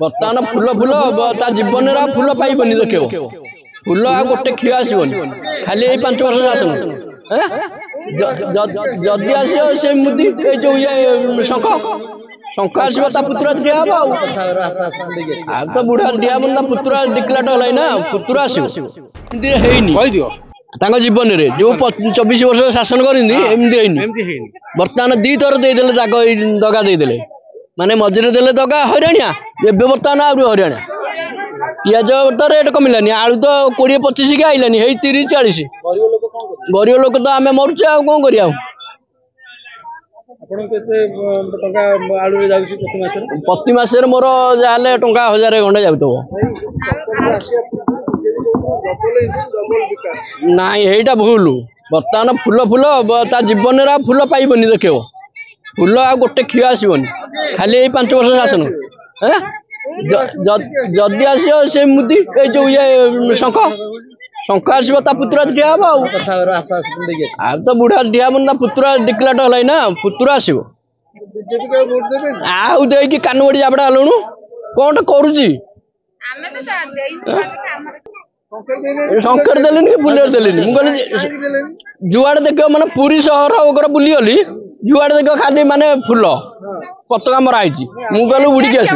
बर्तमान full full ता जीवन में फुल पाइबनी देखो फुल आ गोटे खिया आसबनी खाली 5 वर्ष शासन जदि आसो से मुदी जो ये शंख शंख आसो ता पुतुरा दिया हम तो बुढ़ा दिया बंदा पुतुरा डिक्लेट है ना पुतुरा आसो जीवन में जो 24 वर्ष शासन करमती बर्तमान 2 थर दगा देदेले माने मझे देले दगा हरियाणा एवं बर्तमान हरियाणा पियाज तो रेट कमिलानी आलू तो 20-25 के आइलानी 30-40 गरीब लोक तो आम मरुचे आ कौन करिया प्रति मासरे मोर जहाँ टंका 1000 खंडे जाऊ नाई यहीटा भूल बर्तमान फुल फुल ता जीवन में फुल पाइबनी देखो फुल आ गोटे खिया आसबनी खाली 5 वर्ष शासन जदि आसो से मुदी जो ये शंख शंख आसो ता पुतुरा दिया हम तो बुढ़ा दिया बंदा पुतुरा डिक्लेट है ना पुतुरा आसो आउ दे कान बड़ी जाबड़ा हलुणु कौन करुची शंकर देलेन कि बुलेट देलेन मुझे जुआड़े देख माने पूरी सहर बुली गली जुआड़े देख खाली माने फुल पतका मरा मुझे बुड़ी आस